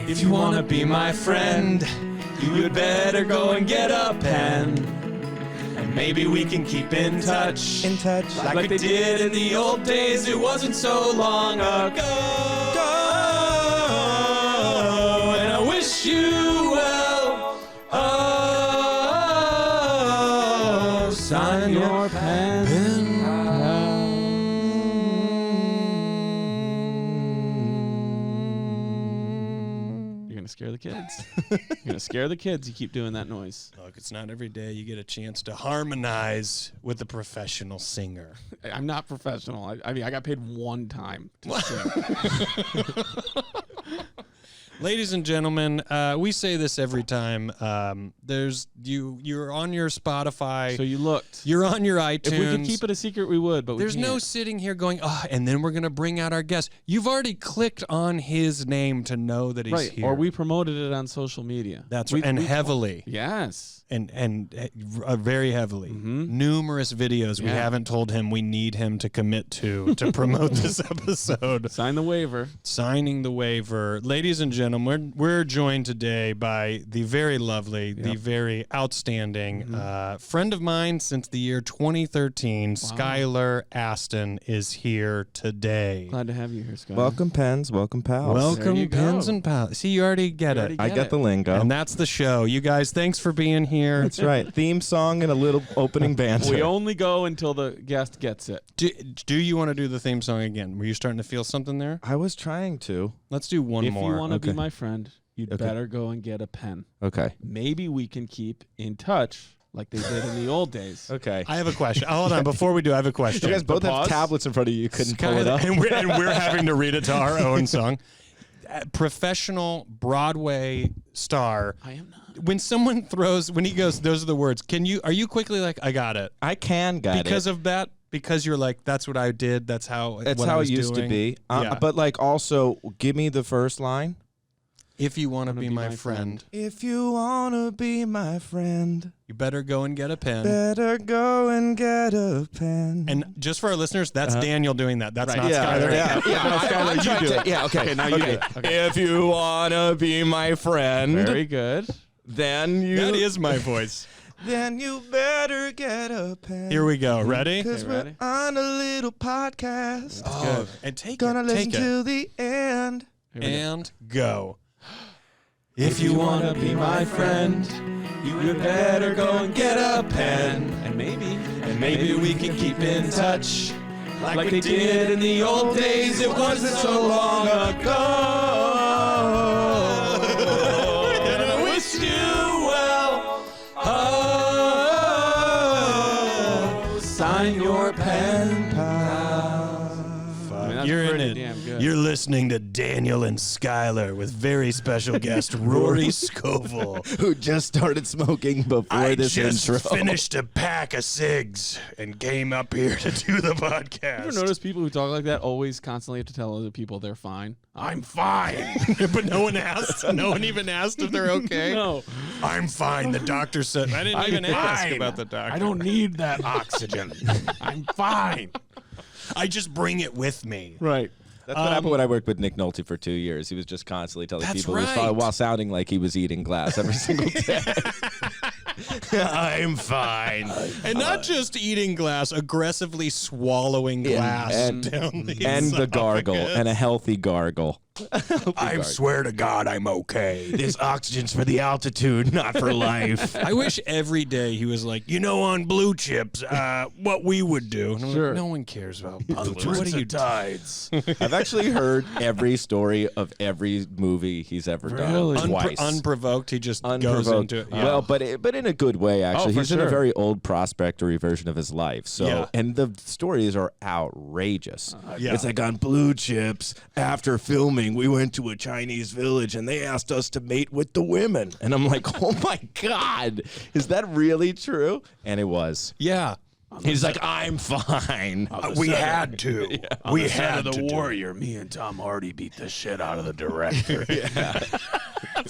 If you wanna be my friend, you would better go and get a pen. And maybe we can keep in touch. Like they did in the old days, it wasn't so long ago. And I wish you well. Oh, sign your pen. Scare the kids. You're gonna scare the kids. You keep doing that noise. Look, it's not every day you get a chance to harmonize with a professional singer. I'm not professional. I mean, I got paid one time to sing. Ladies and gentlemen, we say this every time. You're on your Spotify. So you looked. You're on your iTunes. If we could keep it a secret, we would. But there's no sitting here going, and then we're gonna bring out our guest. You've already clicked on his name to know that he's here. Or we promoted it on social media. That's right, and heavily. Yes. And very heavily. Mm-hmm. Numerous videos we haven't told him we need him to commit to promote this episode. Sign the waiver. Signing the waiver. Ladies and gentlemen, we're joined today by the very lovely, the very outstanding friend of mine since the year 2013, Skylar Astin is here today. Glad to have you here, Skylar. Welcome, Pens. Welcome, Pals. Welcome, Pens and Pals. See, you already get it. I get the lingo. And that's the show. You guys, thanks for being here. That's right. Theme song and a little opening banter. We only go until the guest gets it. Do you want to do the theme song again? Were you starting to feel something there? I was trying to. Let's do one more. If you want to be my friend, you'd better go and get a pen. Okay. Maybe we can keep in touch like they did in the old days. Okay. I have a question. Hold on. Before we do, I have a question. You guys both have tablets in front of you. You couldn't pull it up. And we're having to read it to our own song. Professional Broadway star. I am not. When someone when he goes, those are the words. Are you quickly like, I got it? I can get it. Because of that? Because you're like, that's what I did. That's how it used to be. Yeah. But like also, give me the first line. If you want to be my friend. If you want to be my friend. You better go and get a pen. Better go and get a pen. And just for our listeners, that's Daniel doing that. That's not yeah, Skylar. Yeah, Skylar, you do it. Yeah, okay. Now you do it. Okay. If you want to be my friend. Very good. Then you... That is my voice. Then you better get a pen. Here we go. Ready? Because we're on a little podcast. That's good. And take Gonna it. listen Take to the end. And go. If you want to be my friend, you would better go and get a pen. And maybe we can keep in touch like they did in the old days. It wasn't so long ago. And I wish you well. Oh, sign your pen, pal. You're in it. You're listening to Daniel and Skylar with very special guest Rory Scovel, who just started smoking before this intro. I just finished a pack of cigs and came up here to do the podcast. You ever notice people who talk like that always constantly have to tell other people they're fine? I'm fine. But no one asked. No one even asked if they're okay. No. I'm fine. The doctor said. I didn't even ask about the doctor. I don't need that oxygen. I'm fine. I just bring it with me. Right. That's what happened when I worked with Nick Nolte for 2 years. He was just constantly telling people he was fine while sounding like he was eating glass every single day. I'm fine. And not just eating glass, aggressively swallowing glass. And the gargle. And a healthy gargle. I swear to God I'm okay. This oxygen's for the altitude, not for life. I wish every day he was like, on Blue Chips, what we would do. And sure. Like, no one cares about Blue Chips. What are you tides? I've actually heard every story of every movie he's ever done twice. Unprovoked, he just goes into it. Yeah. Well, but in a good way, actually. He's in a very old prospectory version of his life. So, and the stories are outrageous. It's like on Blue Chips, after filming, we went to a Chinese village and they asked us to mate with the women. And I'm like, oh my God, is that really true? And it was. Yeah. He's like, I'm fine. We had to. Yeah. We had the to. Warrior. Me and Tom Hardy beat the shit out of the director.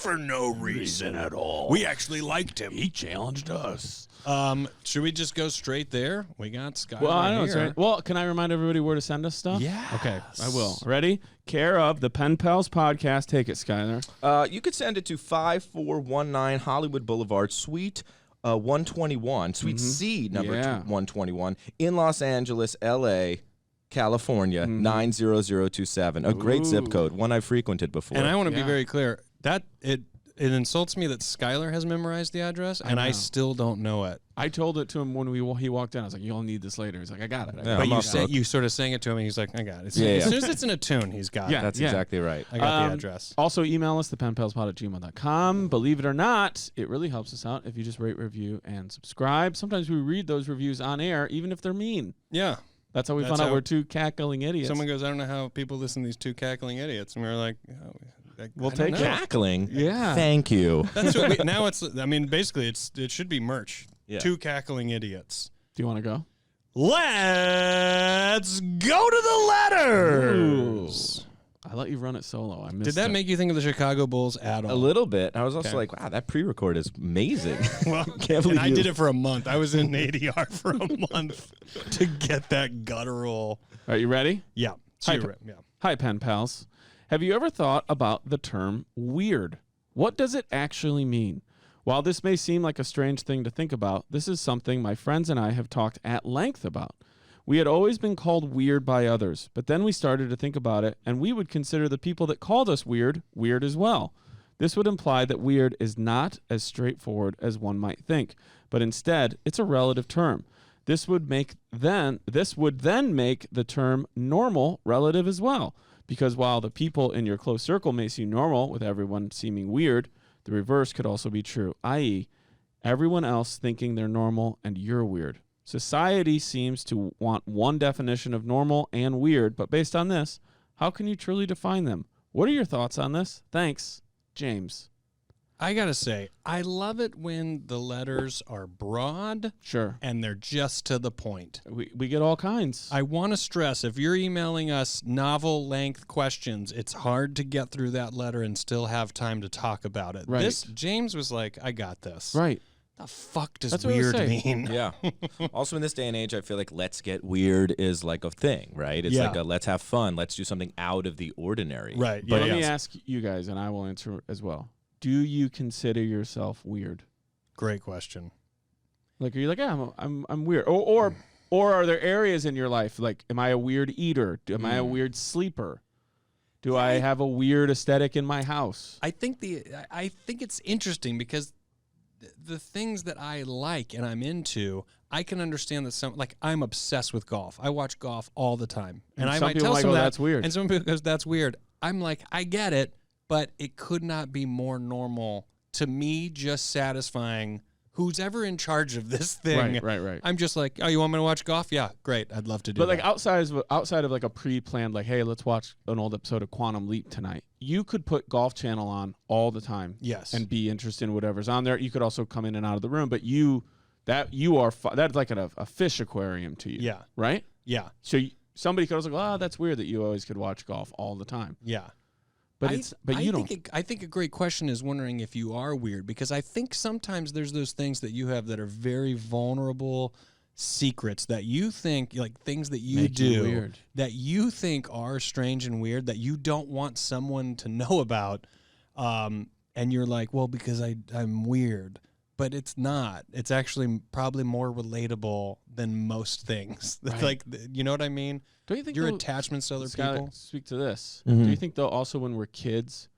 for no reason at all. We actually liked him. He challenged us. Should we just go straight there? We got Skylar Well, I know here. it's right. Well, can I remind everybody where to send us stuff? Yeah. Okay, I will. Ready? Care of the Pen Pals Podcast. Take it, Skylar. You could send it to 5419 Hollywood Boulevard, Suite 121, Suite C, number 121, in Los Angeles, L.A., California, 90027. A great zip code, one I've frequented before. And I want to be very clear. That it insults me that Skylar has memorized the address, and I still don't know it. I told it to him when he walked in. I was like, "You'll need this later." He's like, "I got it." But you sort of sang it to him, and he's like, "I got it." As soon as it's in a tune, he's got it. That's exactly right. I got the address. Also, email us, thepenpalspod@gmail.com. Believe it or not, it really helps us out if you just rate, review, and subscribe. Sometimes we read those reviews on air, even if they're mean. Yeah. That's how we found out we're two cackling idiots. Someone goes, "I don't know how people listen to these two cackling idiots," and we're like, "We'll take it." Cackling. Yeah. Thank you. That's what now it's. I mean, basically, it should be merch. Yeah. Two cackling idiots. Do you want to go? Let's go to the letters. I let you run it solo. I missed Did that make you think of the Chicago Bulls at all? A little bit. I was also like, wow, that pre-record is amazing. Well, and I did it for a month. I was in ADR for a month to get that guttural. Are you ready? Yeah. Hi, Pen Pals. Have you ever thought about the term weird? What does it actually mean? While this may seem like a strange thing to think about, this is something my friends and I have talked at length about. We had always been called weird by others, but then we started to think about it, and we would consider the people that called us weird as well. This would imply that weird is not as straightforward as one might think, but instead, it's a relative term. This would then make the term normal relative as well, because while the people in your close circle may seem normal with everyone seeming weird, the reverse could also be true, i.e., everyone else thinking they're normal and you're weird. Society seems to want one definition of normal and weird, but based on this, how can you truly define them? What are your thoughts on this? Thanks, James. I got to say, I love it when the letters are broad. Sure. And they're just to the point. We get all kinds. I want to stress, if you're emailing us novel-length questions, it's hard to get through that letter and still have time to talk about it. Right. James was like, I got this. Right. The fuck does That's what weird I was saying. mean? Yeah. Also, in this day and age, I feel like let's get weird is like a thing, right? It's like a let's have fun. Let's do something out of the ordinary. Right. But let me ask you guys, and I will answer as well. Do you consider yourself weird? Great question. Like, are you like, yeah, I'm weird? Or are there areas in your life, like, am I a weird eater? Am I a weird sleeper? Do I have a weird aesthetic in my house? I think it's interesting because the things that I like and I'm into, I can understand that I'm obsessed with golf. I watch golf all the time. And I might tell someone that's weird. And some people goes, that's weird. I'm like, I get it, but it could not be more normal to me, just satisfying who's ever in charge of this thing. Right. I'm just like, oh, you want me to watch golf? Yeah, great. I'd love to do that. But like outside of like a pre-planned, like, hey, let's watch an old episode of Quantum Leap tonight. You could put Golf Channel on all the time. Yes. And be interested in whatever's on there. You could also come in and out of the room, but that's like a fish aquarium to you. Yeah. Right? Yeah. So somebody could also go, oh, that's weird that you always could watch golf all the time. Yeah. But I think a great question is wondering if you are weird, because I think sometimes there's those things that you have that are very vulnerable secrets that you think, like things that you do that you think are strange and weird that you don't want someone to know about, and you're like, well, because I'm weird. But it's not. It's actually probably more relatable than most things. Right. Like, you know what I mean? Don't you think your attachments to other people? Speak to this. Mm-hmm. Do you think, though, also when we're kids,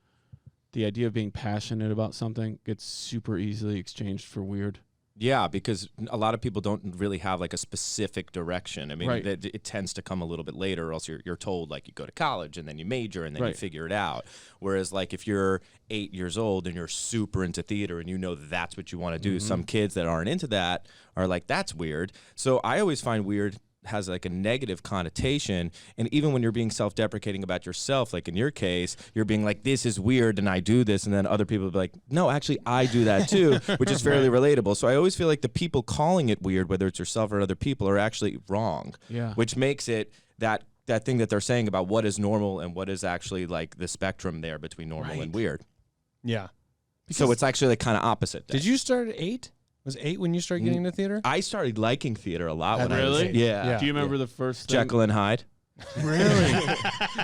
the idea of being passionate about something gets super easily exchanged for weird? Yeah, because a lot of people don't really have like a specific direction. I mean, right. it tends to come a little bit later, or else you're told like you go to college and then you major and then you figure it out. Whereas like if you're 8 years old and you're super into theater and you know that's what you want to do, some kids that aren't into that are like, that's weird. So I always find weird has like a negative connotation, and even when you're being self-deprecating about yourself, like in your case, you're being like, this is weird and I do this, and then other people will be like, no, actually I do that too, which is fairly relatable. So I always feel like the people calling it weird, whether it's yourself or other people, are actually wrong, which makes it that thing that they're saying about what is normal and what is actually like the spectrum there between normal and weird. Yeah. So it's actually like kind of opposite. Did you start at 8? Was 8 when you started getting into theater? I started liking theater a lot when I was Really? Yeah. Do you remember the first thing? Jekyll and Hyde. Really?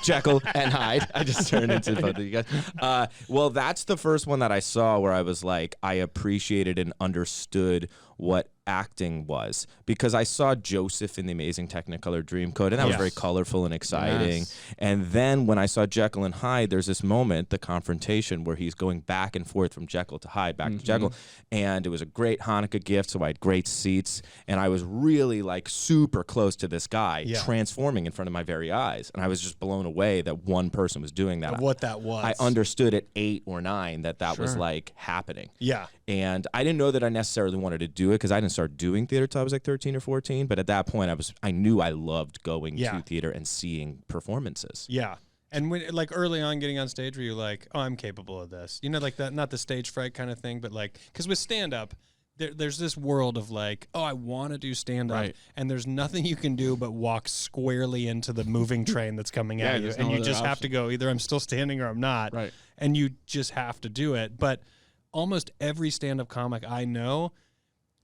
Jekyll and Hyde. I just turned into both of you guys. Well, that's the first one that I saw where I was like, I appreciated and understood what acting was, because I saw Joseph in The Amazing Technicolor Dreamcoat, and that was very colorful and exciting. Yes. And then when I saw Jekyll and Hyde, there's this moment, the confrontation, where he's going back and forth from Jekyll to Hyde, back to Jekyll, and it was a great Hanukkah gift, so I had great seats, and I was really like super close to this guy transforming in front of my very eyes, and I was just blown away that one person was doing that. Of what that was. I understood at 8 or 9 that was like happening. Yeah. And I didn't know that I necessarily wanted to do it, because I didn't start doing theater till I was like 13 or 14. But at that point, I knew I loved going to theater and seeing performances. Yeah. And when, like, early on getting on stage, were you like, oh, I'm capable of this? You know, like that, not the stage fright kind of thing, but like, because with stand-up, there's this world of like, oh, I want to do stand-up, and there's nothing you can do but walk squarely into the moving train that's coming at you. And you just have to go, either I'm still standing or I'm not. Right. And you just have to do it. But almost every stand-up comic I know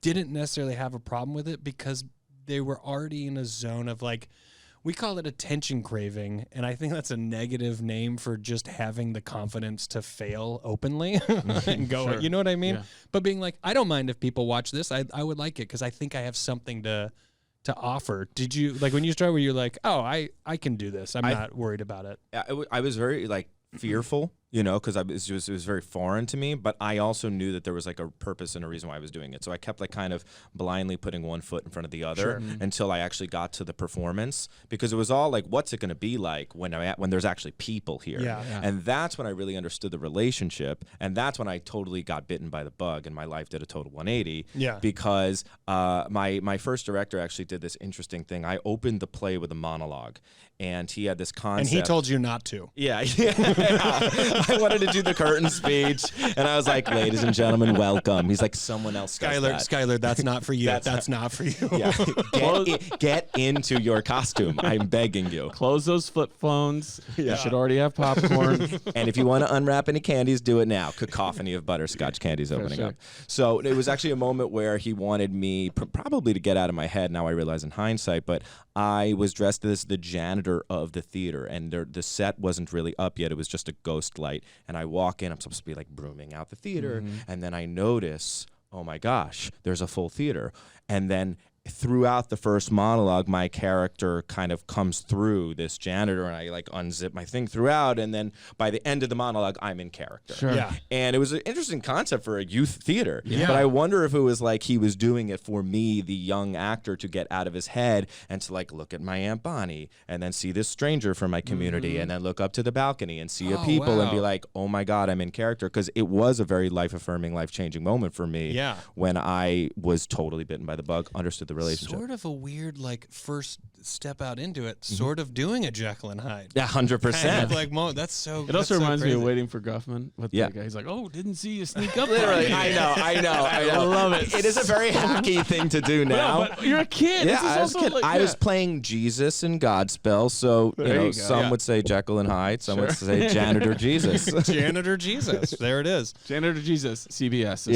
didn't necessarily have a problem with it, because they were already in a zone of like, we call it attention craving, and I think that's a negative name for just having the confidence to fail openly and go, you know what I mean? Yeah. But being like, I don't mind if people watch this. I would like it because I think I have something to offer. Did you, like, when you started, were you like, oh, I can do this. I'm not worried about it. I was very like fearful, you know, because it was very foreign to me, but I also knew that there was like a purpose and a reason why I was doing it. So I kept like kind of blindly putting one foot in front of the other until I actually got to the performance, because it was all like, what's it going to be like when there's actually people here? And that's when I really understood the relationship, and that's when I totally got bitten by the bug and my life did a total 180. Because my first director actually did this interesting thing. I opened the play with a monologue, and he had this concept. And he told you not to. Yeah. I wanted to do the curtain speech, and I was like, ladies and gentlemen, welcome. He's like, someone else Skylar, that's not for you. That's not for you. Yeah. Get into your costume. I'm begging you. Close those flip phones. You should already have popcorn. And if you want to unwrap any candies, do it now. Cacophony of butterscotch candies opening up. So it was actually a moment where he wanted me probably to get out of my head. Now I realize in hindsight, but I was dressed as the janitor of the theater, and the set wasn't really up yet. It was just a ghost light. And I walk in, I'm supposed to be like brooming out the theater, and then I notice, oh my gosh, there's a full theater. And then throughout the first monologue, my character kind of comes through this janitor, and I like unzip my thing throughout, and then by the end of the monologue, I'm in character. And it was an interesting concept for a youth theater. But I wonder if it was like he was doing it for me, the young actor, to get out of his head and to like look at my Aunt Bonnie and then see this stranger from my community and then look up to the balcony and see a people and be like, oh my God, I'm in character. Because it was a very life-affirming, life-changing moment for me when I was totally bitten by the bug, understood the relationship. Sort of a weird, like, first step out into it, sort of doing a Jekyll and Hyde. Yeah, 100%. Kind of like, that's so. It also reminds me of Waiting for Guffman with that guy. He's like, oh, didn't see you sneak up. Literally, I know. I love it. It is a very hacky thing to do now. But you're a kid. Yeah, I was a kid. I was playing Jesus in Godspell, so some would say Jekyll and Hyde, some would say Janitor Jesus. Janitor Jesus. There it is. Janitor Jesus, CBS.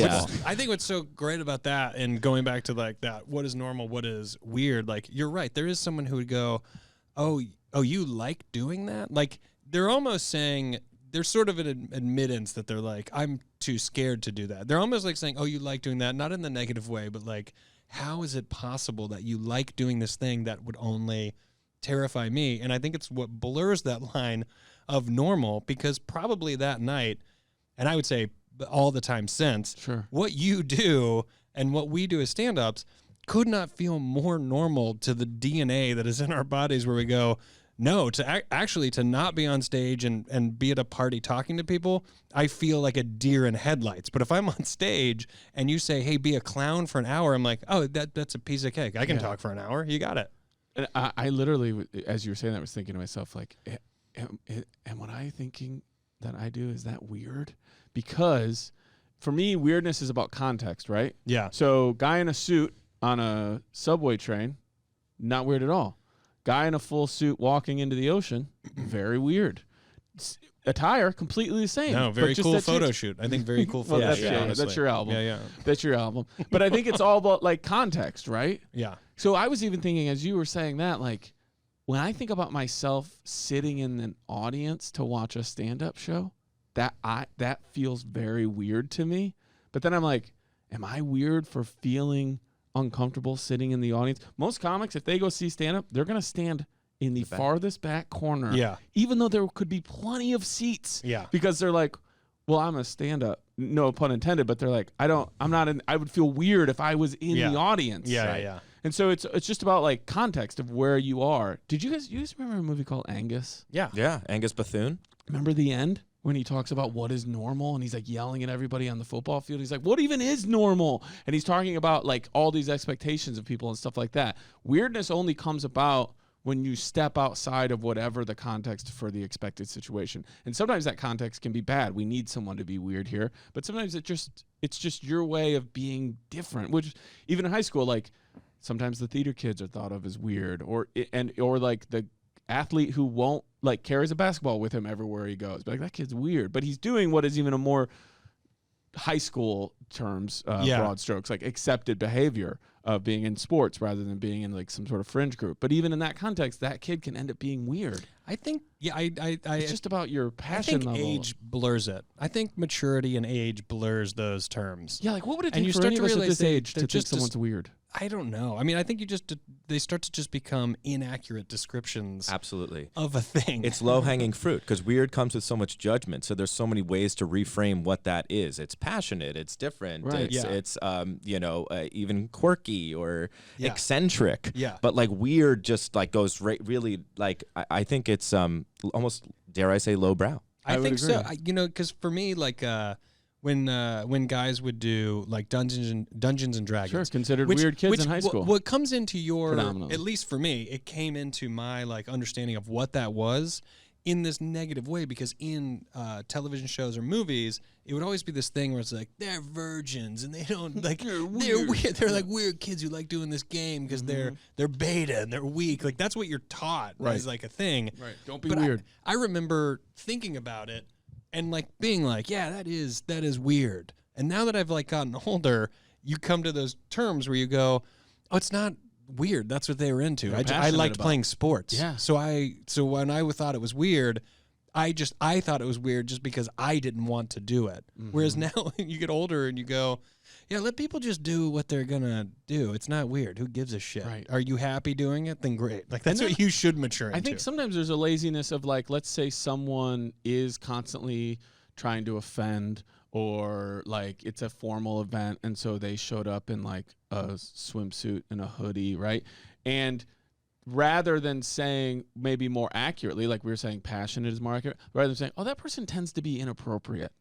I think what's so great about that, and going back to like that, what is normal, what is weird, like, you're right. There is someone who would go, oh, you like doing that? Like, they're almost saying, there's sort of an admittance that they're like, I'm too scared to do that. They're almost like saying, oh, you like doing that, not in the negative way, but like, how is it possible that you like doing this thing that would only terrify me? And I think it's what blurs that line of normal, because probably that night, and I would say all the time since, what you do and what we do as stand-ups could not feel more normal to the DNA that is in our bodies, where we go, no, actually to not be on stage and be at a party talking to people, I feel like a deer in headlights. But if I'm on stage and you say, hey, be a clown for an hour, I'm like, oh, that's a piece of cake. I can talk for an hour. You got it. And I literally, as you were saying that, was thinking to myself, like, am what I thinking that I do, is that weird? Because for me, weirdness is about context, right? Yeah. So guy in a suit on a subway train, not weird at all. Guy in a full suit walking into the ocean, very weird. attire completely the same. No, very cool photo shoot. I think very cool photo shoot. That's your album. Yeah. That's your album. But I think it's all about like context, right? Yeah. So I was even thinking as you were saying that, like when I think about myself sitting in an audience to watch a stand-up show, that feels very weird to me. But then I'm like, am I weird for feeling uncomfortable sitting in the audience? Most comics, if they go see stand-up, they're going to stand in the farthest back corner. Yeah. Even though there could be plenty of seats. Yeah. Because they're like, well, I'm a stand-up. No pun intended, but they're like, I would feel weird if I was in the audience. Yeah, right? yeah. And so it's just about like context of where you are. You guys remember a movie called Angus? Yeah. Yeah, Angus Bethune. Remember the end when he talks about what is normal and he's like yelling at everybody on the football field? He's like, what even is normal? And he's talking about like all these expectations of people and stuff like that. Weirdness only comes about when you step outside of whatever the context for the expected situation. And sometimes that context can be bad. We need someone to be weird here. But sometimes it's just your way of being different, which even in high school, like sometimes the theater kids are thought of as weird or like the athlete who won't like carries a basketball with him everywhere he goes. But like that kid's weird, but he's doing what is even a more high school terms, broad strokes, like accepted behavior of being in sports rather than being in like some sort of fringe group. But even in that context, that kid can end up being weird. I think, it's just about your passion level. Age blurs it. I think maturity and age blurs those terms. Yeah, like what would it And take you for start any to of us at realize this age to think just someone's weird? I don't know. I mean, I think they start to just become inaccurate descriptions Absolutely. of a thing. It's low-hanging fruit because weird comes with so much judgment. So there's so many ways to reframe what that is. It's passionate. It's different. Right. It's even quirky or eccentric. Yeah. But like weird just like goes really like I think it's almost, dare I say, lowbrow. I think agree. so. Because for me, like when guys would do like Dungeons and Dragons, Sure, considered weird kids in high school. What comes into your, Phenomenal. at least for me, it came into my like understanding of what that was in this negative way, because in television shows or movies, it would always be this thing where it's like they're virgins and they don't like they're weird. They're like weird kids who like doing this game because they're beta and they're weak. Like that's what you're taught as like a thing. Right. Don't be weird. I remember thinking about it and like being like, yeah, that is weird. And now that I've like gotten older, you come to those terms where you go, oh, it's not weird. That's what they were into. I liked playing sports. Yeah. So when I thought it was weird, I thought it was weird just because I didn't want to do it. Whereas now you get older and you go, yeah, let people just do what they're gonna do. It's not weird. Who gives a shit? Right. Are you happy doing it? Then great. Like that's what you should mature into. I think sometimes there's a laziness of like, let's say someone is constantly trying to offend, or like it's a formal event and so they showed up in like a swimsuit and a hoodie, right? And rather than saying maybe more accurately, like we were saying passionate is more accurate, rather than saying, oh, that person tends to be inappropriate,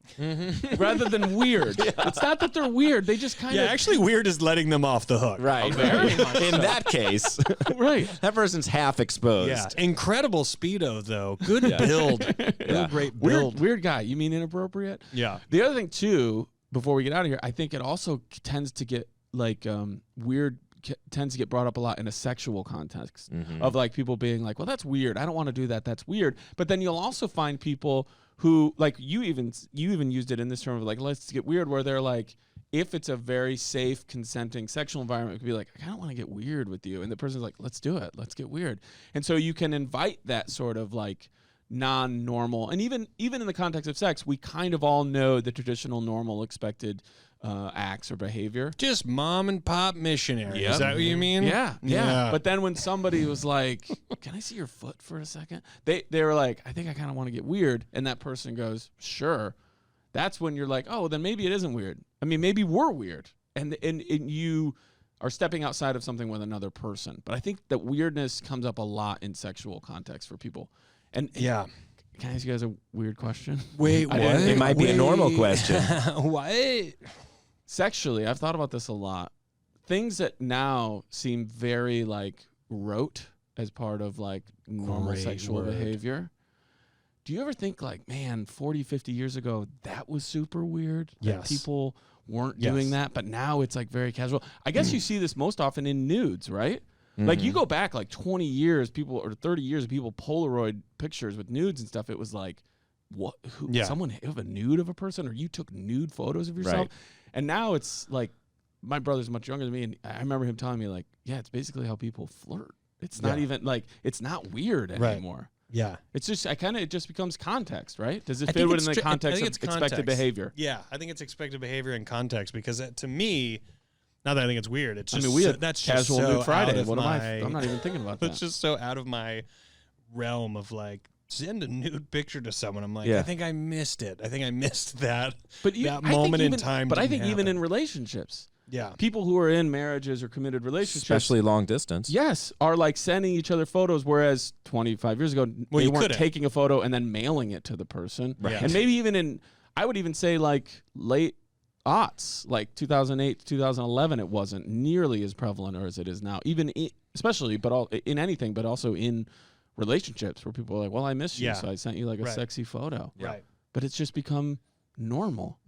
rather than weird. It's not that they're weird. They just kind of... actually weird is letting them off the hook. Right. In that case, right. that person's half exposed. Yeah. Incredible Speedo, though. Good build. Really great build. Weird guy. You mean inappropriate? Yeah. The other thing, too, before we get out of here, I think it also tends to get like weird tends to get brought up a lot in a sexual context of like people being like, well, that's weird. I don't want to do that. That's weird. But then you'll also find people who like you even used it in this term of like, let's get weird, where they're like, if it's a very safe, consenting sexual environment, it could be like, I kind of want to get weird with you. And the person's like, let's do it. Let's get weird. And so you can invite that sort of like non-normal. And even in the context of sex, we kind of all know the traditional, normal, expected acts or behavior. Just mom and pop missionary. Yep. Is that what you mean? Yeah. But then when somebody was like, can I see your foot for a second? They were like, I think I kind of want to get weird. And that person goes, sure. That's when you're like, oh, well, then maybe it isn't weird. I mean, maybe we're weird. And you are stepping outside of something with another person. But I think that weirdness comes up a lot in sexual context for people. And yeah. Can I ask you guys a weird question? Wait, what? It might be a normal question. What? Sexually, I've thought about this a lot. Things that now seem very like rote as part of like normal sexual behavior. Do you ever think like, man, 40, 50 years ago, that was super weird? Yes. That people weren't doing that, but now it's like very casual. I guess you see this most often in nudes, right? Like you go back like 20 years, people, or 30 years of people Polaroid pictures with nudes and stuff. It was like what? Yeah. Someone have a nude of a person, or you took nude photos of yourself? Right. And now it's like, my brother's much younger than me, and I remember him telling me, like, yeah, it's basically how people flirt. It's not even like, it's not weird anymore. Yeah. It's just, it just becomes context, right? Does it I fit think within it's the I context think of it's expected context. behavior? Yeah, I think it's expected behavior and context, because to me, not that I think it's weird. It's just I mean, we had that's casual just so nude Friday. out of What am my, I'm not even thinking about that. It's just so out of my realm of like, send a nude picture to someone. I'm like, Yeah. I think I missed it. I think I missed that. But that I think moment in even- time. But I didn't think even in happen. relationships, yeah, people who are in marriages or committed relationships, Especially long distance. yes, are like sending each other photos, whereas 25 years ago, Well, they you weren't couldn't. taking a photo and then mailing it to the person. Right. And maybe even I would even say like late aughts, like 2008 to 2011, it wasn't nearly as prevalent or as it is now, even especially, but in anything, but also in relationships where people are like, well, I miss you, Yeah. so I sent you like a Right. sexy photo. right. But it's just become normal.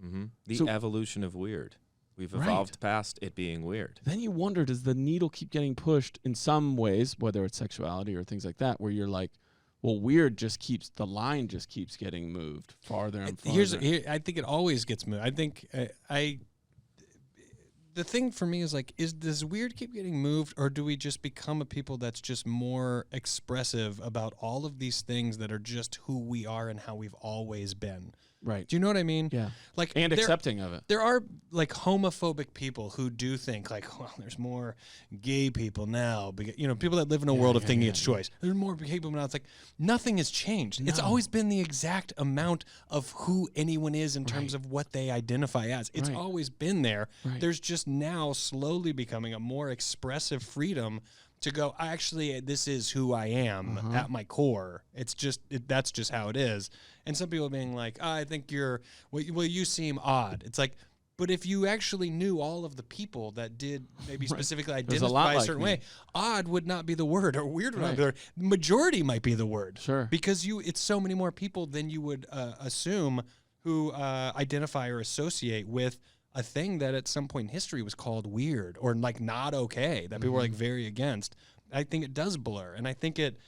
The So- evolution of weird. We've Right. evolved past it being weird. Then you wonder, does the needle keep getting pushed in some ways, whether it's sexuality or things like that, where you're like, well, weird the line just keeps getting moved farther and farther. I think it always gets moved. I think the thing for me is like, does weird keep getting moved, or do we just become a people that's just more expressive about all of these things that are just who we are and how we've always been? Right. Do you know what I mean? Yeah. Like, And there- accepting of it. There are like homophobic people who do think like, well, there's more gay people now. People that live in a world of thinking it's choice. There's more gay people now. It's like nothing has changed. It's always been the exact amount of who anyone is in terms of what they identify as. It's Right. always been there. Right. There's just now slowly becoming a more expressive freedom to go, actually, this is who I am at my core. It's just, that's just how it is. And some people being like, I think you seem odd. It's like, but if you actually knew all of the people that did maybe specifically There's a lot identify a like certain me. way, odd would not be the word, or weird would not be Right. the word. Majority might be the word. Sure. Because it's so many more people than you would assume who identify or associate with a thing that at some point in history was called weird or like not okay, that people were like very against. I think it does blur, and I think it,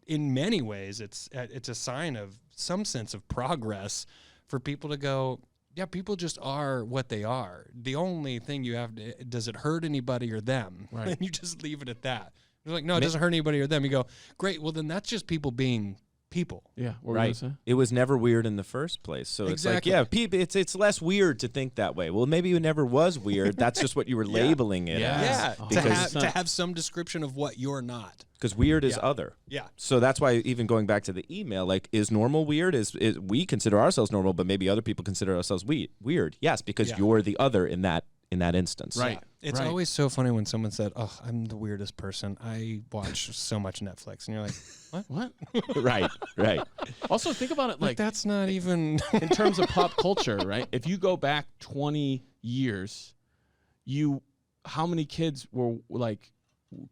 in many ways, it's a sign of some sense of progress for people to go, yeah, people just are what they are. The only thing you have to, does it hurt anybody or them? Right. And you just leave it at that. You're like, no, it doesn't hurt anybody or them. You go, great, well then that's just people being people. Yeah. What were you Right. gonna say? It was never weird in the first place. So Exactly. it's like, yeah, it's less weird to think that way. Well, maybe it never was weird. That's just what you were labeling it Yeah. as. Yeah, Oh, Because to have some description of what you're not. weird is Yeah. other. Yeah. So that's why even going back to the email, like, is normal weird? Is we consider ourselves normal, but maybe other people consider ourselves weird. Yes, because Yeah. you're the other in that instance. Right. It's Right. always so funny when someone said, "Oh, I'm the weirdest person. I watch so much Netflix," and you're like, What? right. Also, think about it "Like like that's not even." in terms of pop culture, right? If you go back 20 years, how many kids were like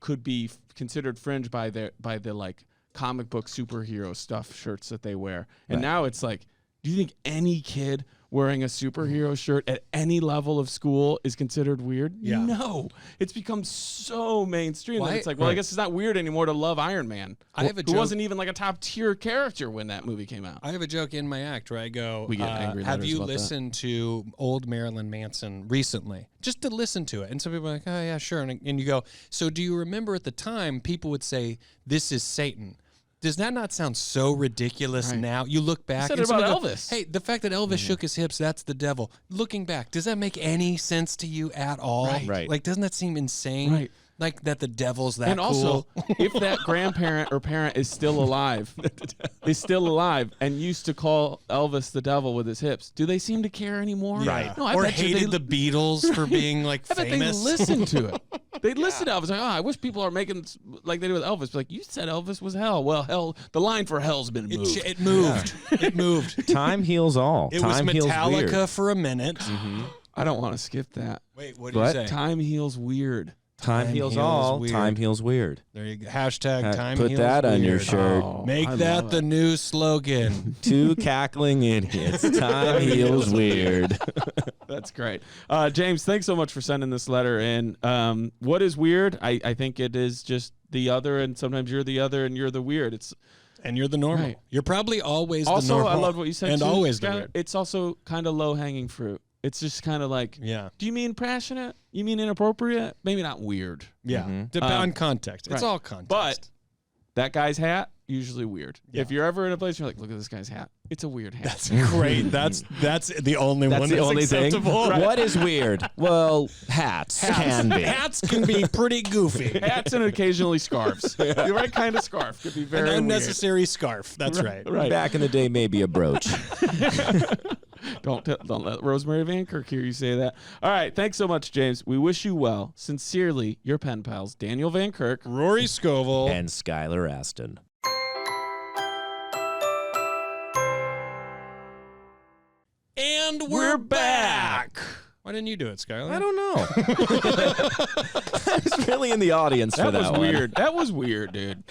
could be considered fringe by the like comic book superhero stuff shirts that they wear, and Right. now it's like, do you think any kid wearing a superhero shirt at any level of school is considered weird? Yeah. No, it's become so mainstream Why- that it's like, well, I Right. guess it's not weird anymore to love Iron Man. I have a who joke- wasn't even like a top tier character when that movie came out. I have a joke in my act where I go, We get angry "Have letters you about that. listened to old Marilyn Manson recently?" Just to listen to it, and some people are like, "Oh yeah, sure," and you go, "So do you remember at the time people would say this is Satan?" Does that not sound so ridiculous Right. now? You look back. said and it about somebody Elvis. Hey, the fact that Elvis shook his hips, that's the devil. Looking back, does that make any sense to you at all? Right. Like, doesn't that seem insane? Right. Like that the devil's that And also, cool? if that grandparent or parent is still alive, and used to call Elvis the devil with his hips, do they seem to care anymore? Right. No, I or bet you hated the Beatles for being like I bet they famous. listen to it. They listen to Elvis. Like, I wish people are making like they do with Elvis. Like, you said Elvis was hell. Well, hell, the line for hell's been moved. It moved. It moved. Time heals all. It Time was heals Metallica weird. for a minute. I don't want to skip that. Wait, what did What? you say? Time heals weird. Time heals heals all. weird. Time heals weird. There you go. Hashtag time Put heals that on your weird. shirt. Oh, Make I that love the it. new slogan. Two cackling idiots. Time heals weird. That's great. James, thanks so much for sending this letter in. What is weird? I think it is just the other, and sometimes you're the other and you're the weird. It's And you're the normal. Right. You're probably always the normal. Also, I love what you said, and too, always the Skylar. weird. It's also kind of low-hanging fruit. It's just kind of like, do you mean passionate? You mean inappropriate? Maybe not weird. Yeah, depend on context. It's all context. But that guy's hat, usually weird. Yeah. If you're ever in a place, you're like, look at this guy's hat. It's a weird hat. That's great. That's the only one that's acceptable. Thing. Right. What is weird? Well, hats can be. Hats can be pretty goofy. Hats and occasionly scarves. The right kind of scarf could be very an unnecessary weird. Scarf. That's right. Back in the day, maybe a brooch. Don't let Rosemary Van Kirk hear you say that. All right. Thanks so much, James. We wish you well. Sincerely, your pen pals, Daniel Van Kirk, Rory Scovel, and Skylar Astin. And we're back. Why didn't you do it, Skylar? I don't know. I was really in the audience for that was one. Weird. That was weird, dude.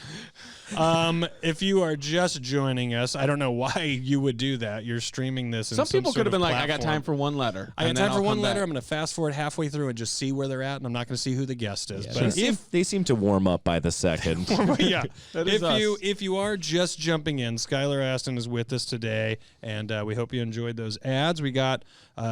If you are just joining us, I don't know why you would do that. You're streaming this. Some people could have been like, I got time for one letter. I got time for one letter. I'm going to fast forward halfway through and just see where they're at, and I'm not going to see who the guest is. Yeah, but if they seem to warm up by the second. Yeah. If you are just jumping in, Skylar Astin is with us today, and we hope you enjoyed those ads. We got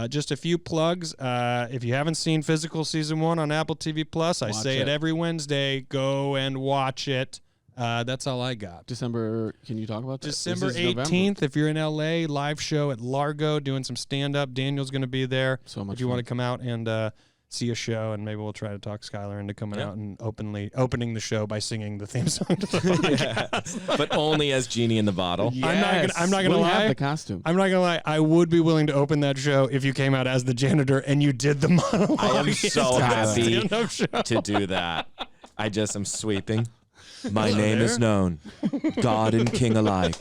just a few plugs. If you haven't seen Physical Season 1 on Apple TV+, I say it every Wednesday. Go and watch it. That's all I got. December, can you talk about that? December 18th, if you're in LA, live show at Largo doing some stand-up. Daniel's going to be there. So much if you fun. want to come out and see a show, and maybe we'll try to talk Skylar into coming out and opening the show by singing the theme song to the podcast. But only as Genie in the bottle. Yes. I'm not gonna lie. Have the costume. I'm not gonna lie. I would be willing to open that show if you came out as the janitor and you did the monologue. I am so happy to do that. I just am sweeping. My name is known, God and King alike.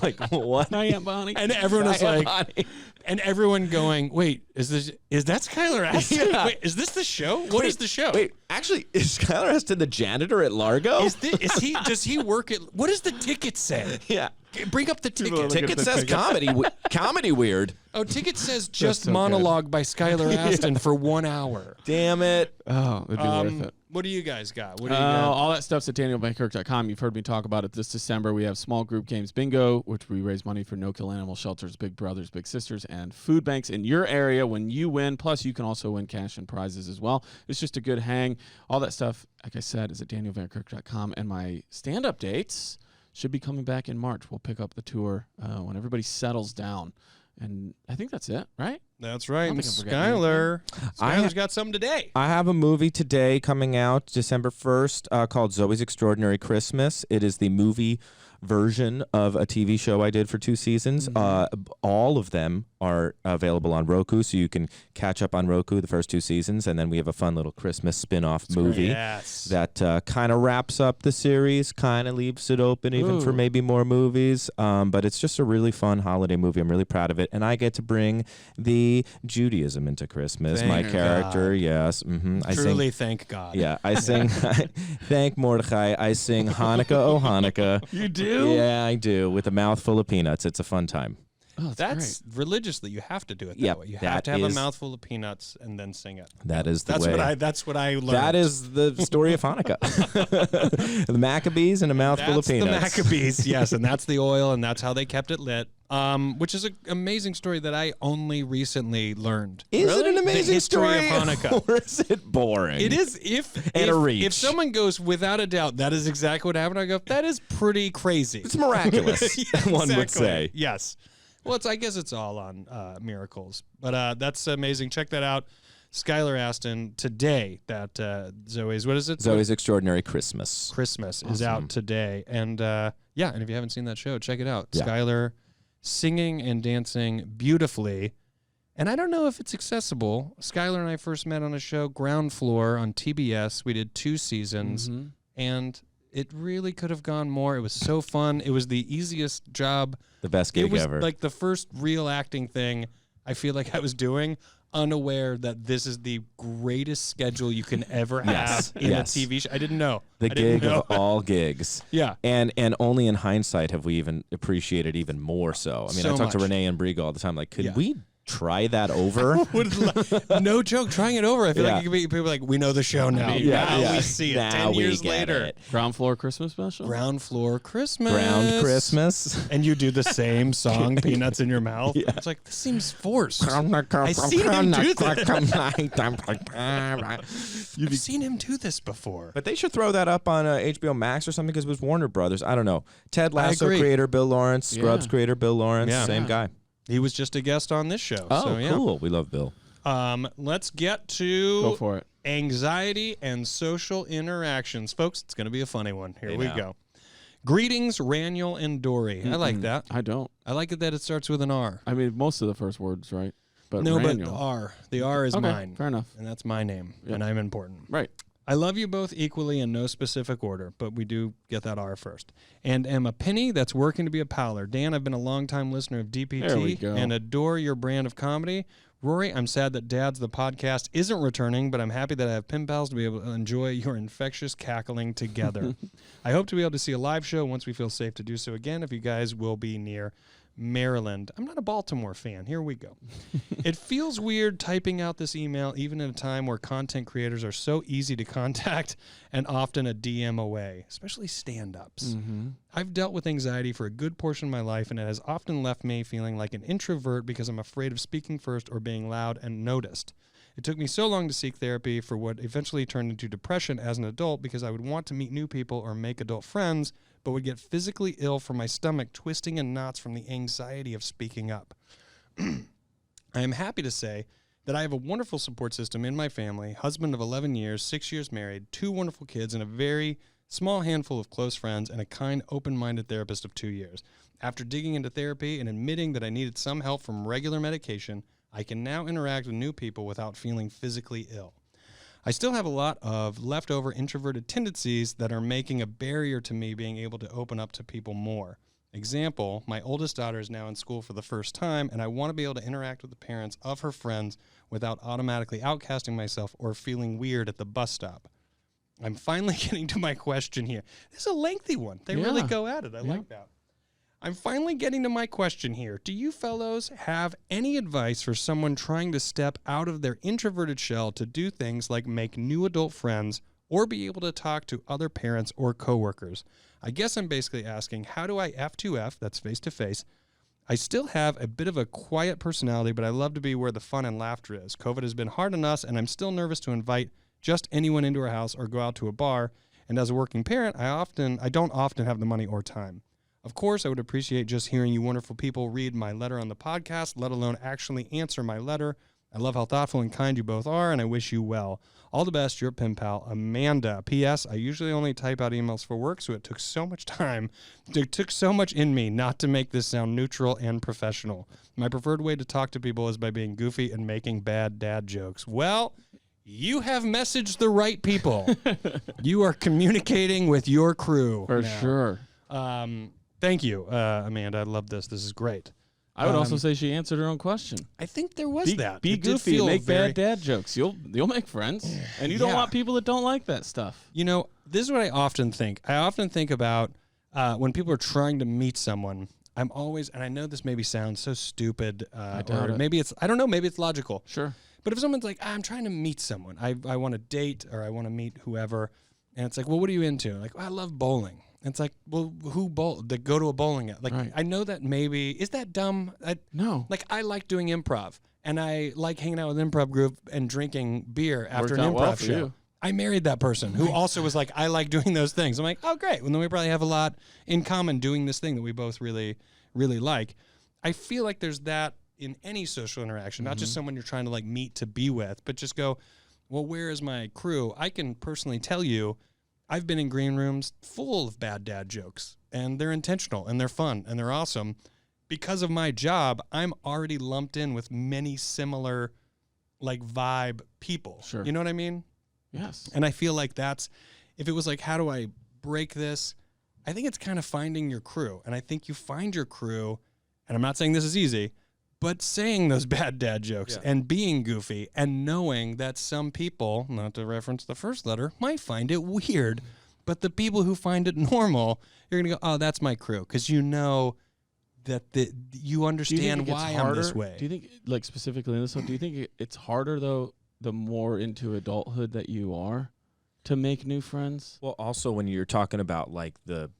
Like, what? I am Bonnie. And everyone is like, and everyone going, wait, is that Skylar Astin? Yeah. Wait, is this the show? What is the show? Wait, actually, is Skylar Astin the janitor at Largo? Does he work at, what does the ticket say? Yeah. Bring up the ticket. Ticket says comedy weird. Oh, ticket says just monologue by Skylar Astin for 1 hour. Damn it. Oh, it'd be worth it. What do you guys got? What do you got? All that stuff's at danielvankirk.com. You've heard me talk about it this December. We have small group games bingo, which we raise money for no-kill animal shelters, Big Brothers, Big Sisters, and food banks in your area when you win. Plus, you can also win cash and prizes as well. It's just a good hang. All that stuff, like I said, is at danielvankirk.com. And my stand-up dates should be coming back in March. We'll pick up the tour when everybody settles down. And I think that's it, right? That's right. And Skylar's got something today. I have a movie today coming out December 1st called Zoey's Extraordinary Christmas. It is the movie version of a TV show I did for 2 seasons. All of them are available on Roku, so you can catch up on Roku the first 2 seasons, and then we have a fun little Christmas spin-off movie that kind of wraps up the series, kind of leaves it open even for maybe more movies, but it's just a really fun holiday movie. I'm really proud of it, and I get to bring the Judaism into Christmas. Thank my character, God. Yes. Truly, thank God. Yeah, I sing, thank Mordechai, I sing Hanukkah, oh Hanukkah. You do? Yeah, I do, with a mouthful of peanuts. It's a fun time. Oh, that's religiously. You have to do it that way. You have to have a mouthful of peanuts and then sing it. That's the way. That's what I learned. That is the story of Hanukkah. The Maccabees and a mouthful of peanuts. That's the Maccabees, yes, and that's the oil, and that's how they kept it lit. Which is an amazing story that I only recently learned. Is it an amazing story of Hanukkah? Or is it boring? It is. If someone goes without a doubt, that is exactly what happened. I go, that is pretty crazy. It's miraculous. Yeah, one would say. Yes. Well, I guess it's all on miracles, but that's amazing. Check that out. Skylar Astin today. That Zoey's, what is it? Zoey's Extraordinary Christmas. Christmas is out today, and and if you haven't seen that show, check it out. Yeah. Skylar singing and dancing beautifully, and I don't know if it's accessible. Skylar and I first met on a show, Ground Floor on TBS. We did 2 seasons, and it really could have gone more. It was so fun. It was the easiest job. The best gig ever. It was like the first real acting thing I feel like I was doing, unaware that this is the greatest schedule you can ever have in a TV show. I didn't know. The gig of all gigs. Yeah. And only in hindsight have we even appreciated even more so. I mean, I talk to Renee and Briga all the time, like, could we try that over. No joke, trying it over. I feel like it could be people like, we know the show now. Yeah, we see it now 10 years we get later. it. Ground floor Christmas special? Ground floor Christmas. Ground Christmas. And you do the same song, Peanuts in your mouth. Yeah. It's like, this seems forced. I've seen him do this. You've seen him do this before. But they should throw that up on HBO Max or something because it was Warner Brothers. I don't know. Ted Lasso creator Bill Lawrence, Scrubs creator Bill Lawrence, same guy. He was just a guest on this show. Oh, so, cool. We love Bill. Let's get to Go for it. Anxiety and social interactions. Folks, it's going to be a funny one. Here we go. Greetings, Raniel and Dory. I like that. I don't. I like it that it starts with an R. I mean, most of the first words, right? But No, but Raniel. the R. The R is Okay, mine. fair enough. And that's my name, and I'm important. Right. I love you both equally in no specific order, but we do get that R first. And am a penny that's working to be a powler. Dan, I've been a longtime listener of There we DPT go. and adore your brand of comedy. Rory, I'm sad that Dad's the podcast isn't returning, but I'm happy that I have pen pals to be able to enjoy your infectious cackling together. I hope to be able to see a live show once we feel safe to do so again, if you guys will be near Maryland. I'm not a Baltimore fan. Here we go. It feels weird typing out this email, even in a time where content creators are so easy to contact and often a DM away, especially stand-ups. I've dealt with anxiety for a good portion of my life, and it has often left me feeling like an introvert because I'm afraid of speaking first or being loud and noticed. It took me so long to seek therapy for what eventually turned into depression as an adult because I would want to meet new people or make adult friends, but would get physically ill from my stomach twisting in knots from the anxiety of speaking up. I am happy to say that I have a wonderful support system in my family, husband of 11 years, 6 years married, 2 wonderful kids, and a very small handful of close friends, and a kind, open-minded therapist of 2 years. After digging into therapy and admitting that I needed some help from regular medication, I can now interact with new people without feeling physically ill. I still have a lot of leftover introverted tendencies that are making a barrier to me being able to open up to people more. Example, my oldest daughter is now in school for the first time, and I want to be able to interact with the parents of her friends without automatically outcasting myself or feeling weird at the bus stop. I'm finally getting to my question here. This is a lengthy one. They really go at it. I like that. I'm finally getting to my question here. Do you fellows have any advice for someone trying to step out of their introverted shell to do things like make new adult friends or be able to talk to other parents or coworkers? I guess I'm basically asking, how do I F2F, that's face-to-face? I still have a bit of a quiet personality, but I love to be where the fun and laughter is. COVID has been hard on us, and I'm still nervous to invite just anyone into our house or go out to a bar. And as a working parent, I don't often have the money or time. Of course, I would appreciate just hearing you wonderful people read my letter on the podcast, let alone actually answer my letter. I love how thoughtful and kind you both are, and I wish you well. All the best, your pen pal, Amanda. P.S. I usually only type out emails for work, so it took so much time. It took so much in me not to make this sound neutral and professional. My preferred way to talk to people is by being goofy and making bad dad jokes. Well, you have messaged the right people. You are communicating with your crew. For now. sure. Thank you, Amanda. I love this. This is great. I would also say she answered her own question. I think there was that. Be It did goofy, feel make very- bad dad jokes. You'll make friends, and you don't want people that don't like that stuff. You know, this is what I often think. I often think about when people are trying to meet someone. I'm always, and I know this maybe sounds so stupid, or maybe it's, I don't know, maybe it's logical. Sure. But if someone's like, I'm trying to meet someone, I want to date or I want to meet whoever, and it's like, well, what are you into? Like, I love bowling. And it's like, well, who bowl? They go to a bowling alley. Like, Right. I know that maybe, is that dumb? No. Like, I like doing improv, and I like hanging out with an improv group and drinking beer after Worked an out improv well for show. you. I married that person who also was like, I like doing those things. I'm like, oh, great. Well, then we probably have a lot in common doing this thing that we both really, really like. I feel like there's that in any social interaction, not just someone you're trying to like meet to be with, but just go, well, where is my crew? I can personally tell you, I've been in green rooms full of bad dad jokes, and they're intentional, and they're fun, and they're awesome. Because of my job, I'm already lumped in with many similar, like, vibe people. Sure. You know what I mean? Yes. And I feel like that's, if it was like, how do I break this? I think it's kind of finding your crew. And I think you find your crew, and I'm not saying this is easy, but saying those bad dad jokes and being goofy and knowing that some people, not to reference the first letter, might find it weird. But the people who find it normal, you're going to go, oh, that's my crew. Because you know you understand why I'm this way. Do you think, like specifically in this one, do you think it's harder though the more into adulthood that you are to make new friends? Well, also when you're talking about like the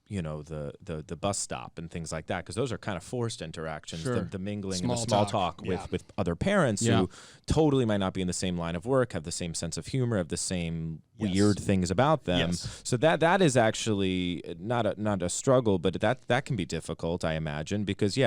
bus stop and things like that, because those are kind of forced interactions, the mingling and the small talk with other parents who totally might not be in the same line of work, have the same sense of humor, have the same weird things about them. So that is actually not a struggle, but that can be difficult, I imagine, because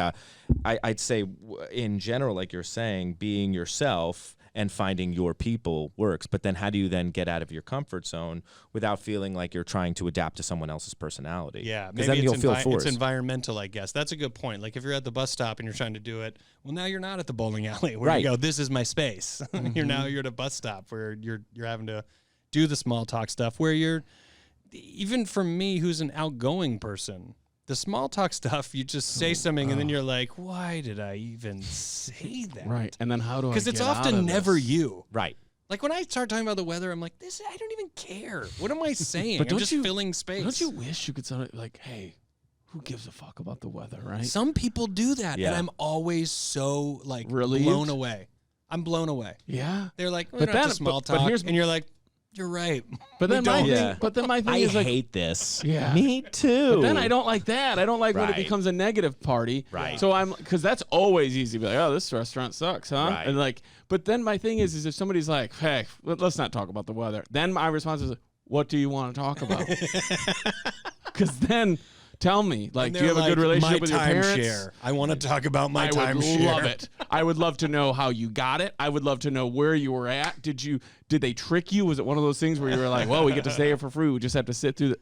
I'd say in general, like you're saying, being yourself and finding your people works. But then how do you then get out of your comfort zone without feeling like you're trying to adapt to someone else's personality? Yeah, because then you'll feel forced. It's environmental, I guess. That's a good point. Like if you're at the bus stop and you're trying to do it, well, now you're not at the bowling alley where you go, this is my space. You're at a bus stop where you're having to do the small talk stuff where you're, even for me who's an outgoing person, the small talk stuff, you just say something and then you're like, why did I even say that? Right. And then how do I get Because it's often never you. Right. Like when I start talking about the weather, I'm like, I don't even care. What am I saying? I'm just filling space. Don't you wish you could sound like, hey, who gives a fuck about the weather, right? Some people do that, and I'm always so like blown away. I'm blown away. Yeah. They're like, we don't have to small talk. And you're like, you're right. But then my thing is like, I hate this. Yeah. Me too. But then I don't like that. I don't like when it becomes a negative party. Right. So because that's always easy to be like, oh, this restaurant sucks, huh? Right. And like, but then my thing is if somebody's like, hey, let's not talk about the weather. Then my response is, what do you want to talk about? Because then tell me, like, do you have a good relationship with your parents? I want to talk about my timeshare. I would love it. I would love to know how you got it. I would love to know where you were at. Did they trick you? Was it one of those things where you were like, well, we get to stay here for free. We just have to sit through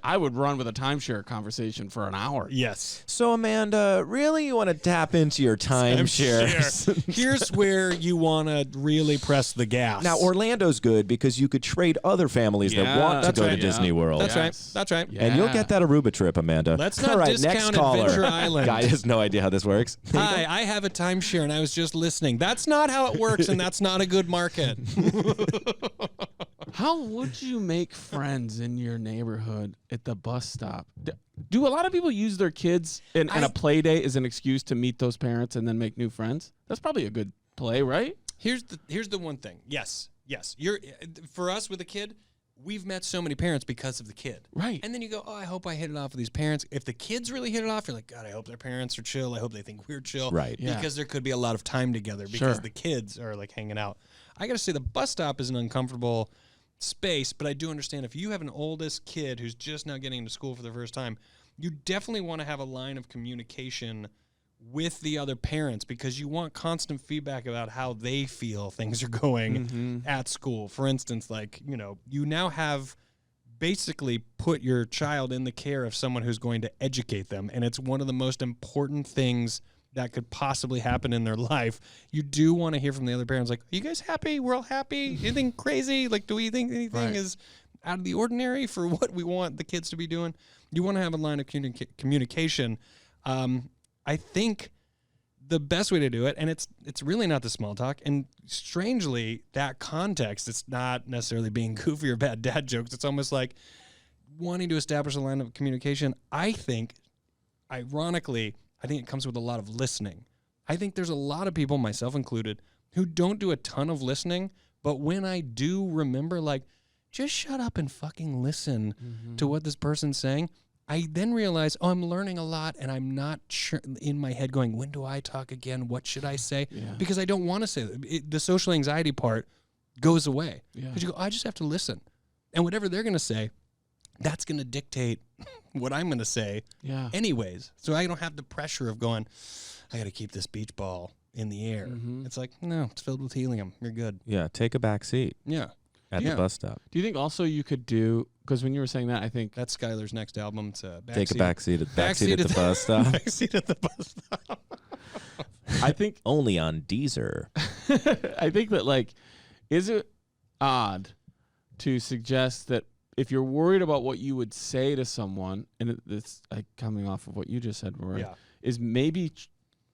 I would run with a timeshare conversation for an hour. Yes. So, Amanda, really you want to tap into your timeshares? Here's where you want to really press the gas. Now, Orlando's good because you could trade other families that want to go to Disney World. That's right. That's right. Yeah. And you'll get that Aruba trip, Amanda. Let's not discount Adventure Island. Guy has no idea how this works. Hi, I have a timeshare and I was just listening. That's not how it works, and that's not a good market. How would you make friends in your neighborhood at the bus stop? Do a lot of people use their kids and a play day as an excuse to meet those parents and then make new friends? That's probably a good play, right? Here's the one thing. Yes. For us with a kid, we've met so many parents because of the kid. Right. And then you go, oh, I hope I hit it off with these parents. If the kids really hit it off, you're like, God, I hope their parents are chill. I hope they think we're chill. Right. Yeah. Because there could be a lot of time together because the kids are like hanging out. I got to say the bus stop is an uncomfortable space, but I do understand if you have an oldest kid who's just now getting into school for the first time, you definitely want to have a line of communication with the other parents because you want constant feedback about how they feel things are going at school. For instance, like, you now have basically put your child in the care of someone who's going to educate them, and it's one of the most important things that could possibly happen in their life. You do want to hear from the other parents, like, are you guys happy? We're all happy? Anything crazy? Like, do we think anything is out of the ordinary for what we want the kids to be doing? You want to have a line of communication. I think the best way to do it, and it's really not the small talk, and strangely, that context, it's not necessarily being goofy or bad dad jokes. It's almost like wanting to establish a line of communication. I think, ironically, it comes with a lot of listening. I think there's a lot of people, myself included, who don't do a ton of listening, but when I do remember, like, just shut up and fucking listen to what this person's saying, I then realize, I'm learning a lot, and I'm not sure in my head going, when do I talk again? What should I say? Yeah. Because I don't want to say that. The social anxiety part goes away. Because you go, I just have to listen. And whatever they're going to say, that's going to dictate what I'm going to say anyways. So I don't have the pressure of going, I got to keep this beach ball in the air. It's like, no, it's filled with helium. You're good. Yeah, take a back seat. Yeah. At the bus stop. Do you think also you could do, because when you were saying that, I think that's Skylar's next album. It's take a back seat at the bus stop. Backseat at the bus stop. I think only on Deezer. I think that, like, is it odd to suggest that if you're worried about what you would say to someone, and it's like coming off of what you just said, Rory, is maybe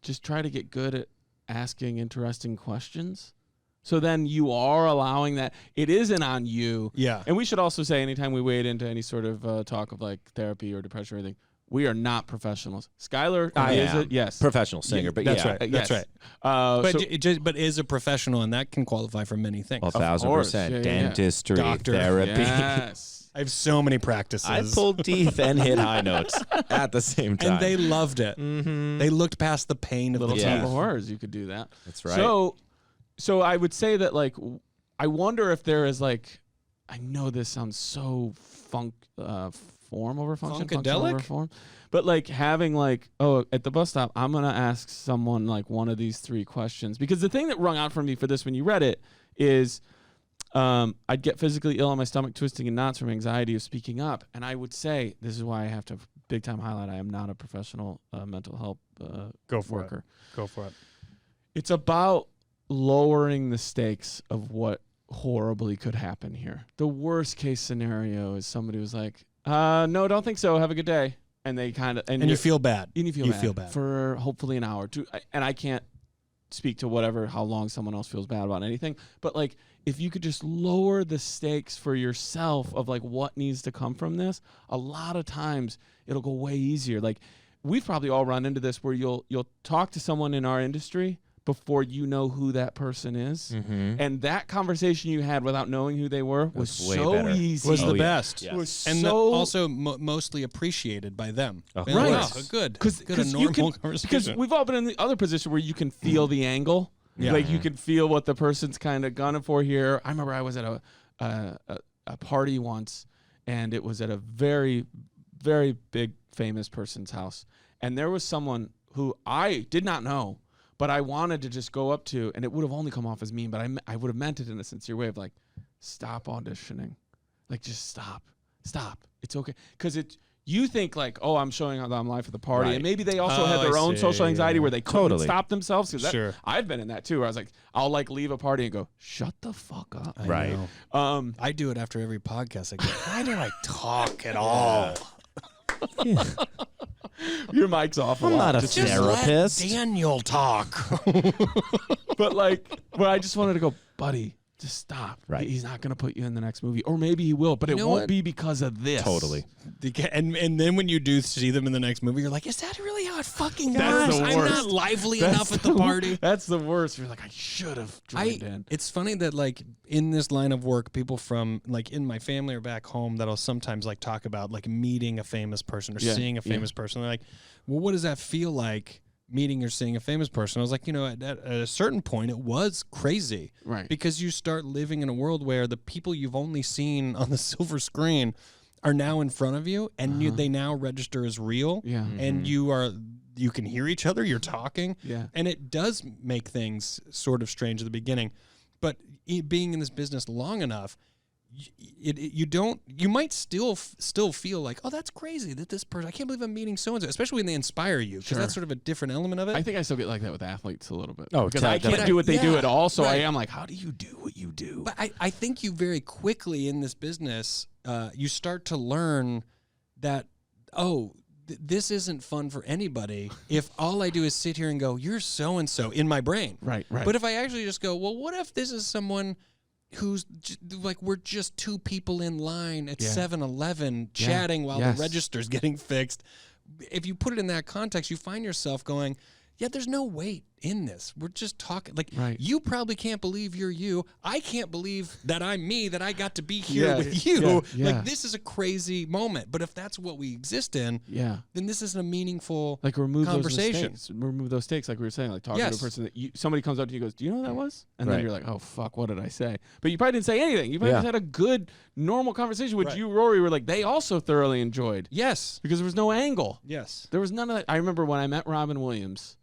just try to get good at asking interesting questions? So then you are allowing that. It isn't on you. Yeah. And we should also say anytime we wade into any sort of talk of like therapy or depression or anything, we are not professionals. Skylar is it? Yes. Professional singer, but that's yeah. right. Yes. That's right. But is a professional, and that can qualify for many things. 1,000%. Yeah. Dentistry, Doctor. therapy. Yes. I have so many practices. I pulled teeth and hit high notes at the same time. And they loved it. Mm-hmm. They looked past the pain of Little the Town teeth. of Horrors, you could do that. That's right. So I would say that, like, I wonder if there is, like, I know this sounds so form over function, function over form, but like having like, oh, at the bus stop, I'm gonna ask someone like one of these 3 questions, because the thing that rung out for me for this when you read it is, I'd get physically ill on my stomach, twisting in knots from anxiety of speaking up, and I would say, this is why I have to big time highlight, I am not a professional mental health worker. Go for it. It's about lowering the stakes of what horribly could happen here. The worst case scenario is somebody was like, no, don't think so, have a good day, and they kind of and you feel bad, and you feel bad for hopefully an hour or 2, and I can't speak to how long someone else feels bad about anything, but like if you could just lower the stakes for yourself of like what needs to come from this, a lot of times it'll go way easier. Like we've probably all run into this where you'll talk to someone in our industry before you know who that person is. Mm-hmm. And that conversation you had without knowing who they were was so better. easy. Was the best. Yes. Was and so also mostly appreciated by them. Of Right. course. Wow, good. Because we've all been in the other position where you can feel the angle. Yeah. Like you can feel what the person's kind of gunning for here. I remember I was at a party once, and it was at a very, very big famous person's house. And there was someone who I did not know, but I wanted to just go up to, and it would have only come off as mean, but I would have meant it in a sincere way of like, stop auditioning. Like, just stop. It's okay. Because you think like, oh, I'm showing how I'm live at the party. Right. And maybe they also had their own social anxiety where they couldn't stop themselves. Sure. I've been in that too, where I was like, I'll like leave a party and go, shut the fuck up. Right. I do it after every podcast. I go, why do I talk at all? Your mic's off a I'm lot. not a therapist. Let Daniel talk. But I just wanted to go, buddy, just stop. Right. He's not going to put you in the next movie. Or maybe he will, but it won't be because of this. Totally. And then when you do see them in the next movie, you're like, is that really how it fucking That's works? the I'm worst. not lively enough at the party. That's the worst. You're like, I should have joined in. It's funny that like in this line of work, people from like in my family or back home that'll sometimes like talk about like meeting a famous person or seeing a famous person. They're like, well, what does that feel like? Meeting or seeing a famous person? I was like, at a certain point, it was crazy. Right. Because you start living in a world where the people you've only seen on the silver screen are now in front of you, and they now register as real. Yeah. And you can hear each other, you're talking. Yeah. And it does make things sort of strange at the beginning. But being in this business long enough, you might still feel like, oh, that's crazy that this person, I can't believe I'm meeting so and so, especially when they inspire you, because that's sort of a different element of it. I think I still get like that with athletes a little bit. Oh, because I can't do what they do at all. So I am like, how do you do what you do? But I think you very quickly in this business, you start to learn that, this isn't fun for anybody if all I do is sit here and go, you're so and so in my brain. Right. But if I actually just go, well, what if this is someone who's like, we're just 2 people in line at 7-Eleven chatting while the register's getting fixed. If you put it in that context, you find yourself going, yeah, there's no weight in this. We're just talking. Like, you probably can't believe you're you. I can't believe that I'm me, that I got to be here with you. Like, this is a crazy moment. But if that's what we exist in, then this isn't a meaningful conversation. Remove those stakes, like we were saying, like talking to a person that somebody comes up to you and goes, do you know who that was? And then you're like, oh, fuck, what did I say? But you probably didn't say anything. You probably just had a good, normal conversation, which you, Rory, were like, they also thoroughly enjoyed. Yes. Because there was no angle. Yes. There was none of that. I remember when I met Robin Williams,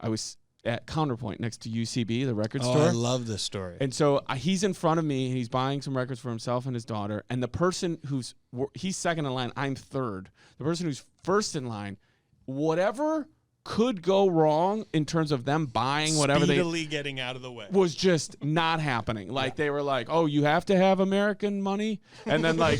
I was at Counterpoint next to UCB, the record store. I love this story. And so he's in front of me, and he's buying some records for himself and his daughter. And the person he's second in line, I'm third. The person who's first in line, whatever could go wrong in terms of them buying whatever Speedily getting out of the way was just not happening. Like they were like, oh, you have to have American money, and then like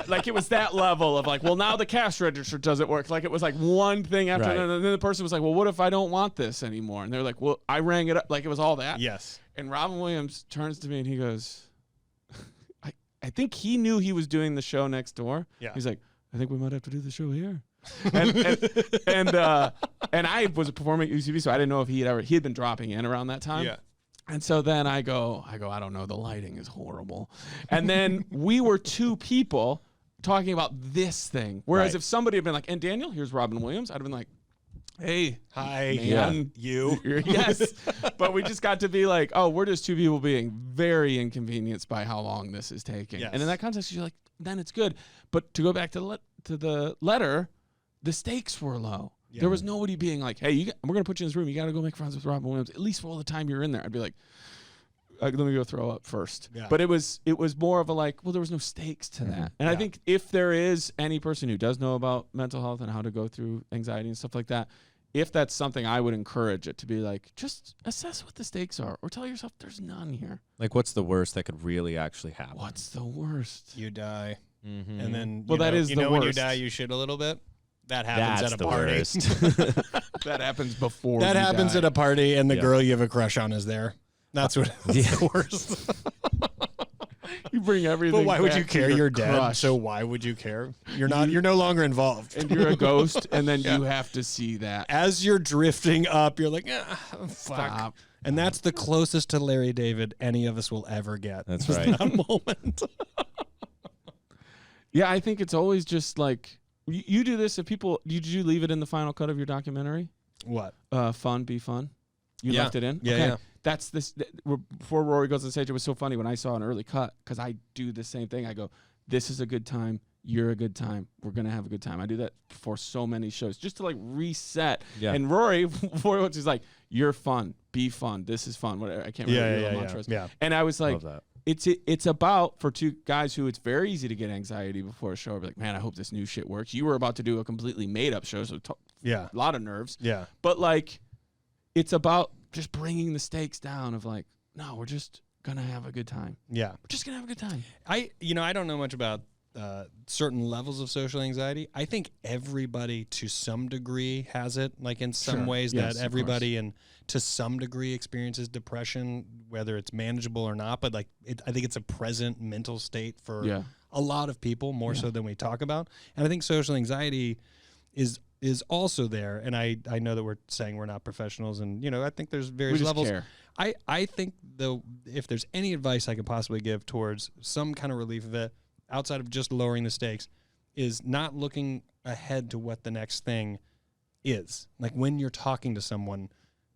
like it was that level of like, well, now the cash register doesn't work. Like it was like one thing after another. And then the person was like, well, what if I don't want this anymore? And they're like, well, I rang it up. Like it was all that. Yes. And Robin Williams turns to me and he goes, I think he knew he was doing the show next door. Yeah. He's like, I think we might have to do the show here. and I was performing at UCB, so I didn't know if he had been dropping in around that time. Yeah. And so then I go, I don't know, the lighting is horrible. And then we were two people talking about this thing. Whereas if somebody had been like, and Daniel, here's Robin Williams, I'd have been like, hey, hi, man, you. Yes. But we just got to be like, oh, we're just two people being very inconvenienced by how long this is taking. Yes. And in that context, you're like, then it's good. But to go back to the letter, the stakes were low. Yeah. There was nobody being like, hey, we're going to put you in this room. You got to go make friends with Robin Williams, at least for all the time you're in there. I'd be like, let me go throw up first. Yeah. But it was more of a like, well, there was no stakes to that. And I think if there is any person who does know about mental health and how to go through anxiety and stuff like that, if that's something, I would encourage it to be like, just assess what the stakes are or tell yourself there's none here. Like, what's the worst that could really actually happen? What's the worst? You die. Mm-hmm. And then, that is the worst. When you die, you shit a little bit. That happens at a party. That happens before. That happens at a party, and the girl you have a crush on is there. That's what the worst. You bring everything. But why would you care? You're dead. Crush. So why would you care? You're not. You're no longer involved. And you're a ghost, and then you have to see that as you're drifting up. You're like, fuck. Stop. And that's the closest to Larry David any of us will ever get. That's right. That moment. Yeah, I think it's always just like. You do this if people. Did you leave it in the final cut of your documentary? What? Fun, be fun. You left it in? Yeah, okay. yeah. That's this. Before Rory goes on stage, it was so funny when I saw an early cut because I do the same thing. I go, this is a good time. You're a good time. We're going to have a good time. I do that for so many shows just to like reset. Yeah. And Rory, before he's like, you're fun. Be fun. This is fun. Whatever. I can't remember the mantras. Yeah. And I was like, love that. It's about for two guys who it's very easy to get anxiety before a show. I'd be like, man, I hope this new shit works. You were about to do a completely made up show, so a lot of nerves. Yeah. But like, it's about just bringing the stakes down of like, no, we're just gonna have a good time. Yeah. We're just gonna have a good time. I don't know much about certain levels of social anxiety. I think everybody to some degree has it, like in some ways that everybody and to some degree experiences depression, whether it's manageable or not. But like, I think it's a present mental state for a lot of people, more so than we talk about. And I think social anxiety is also there. And I know that we're saying we're not professionals, and I think there's various levels. Care. I think though, if there's any advice I could possibly give towards some kind of relief of it, outside of just lowering the stakes, is not looking ahead to what the next thing is. Like when you're talking to someone,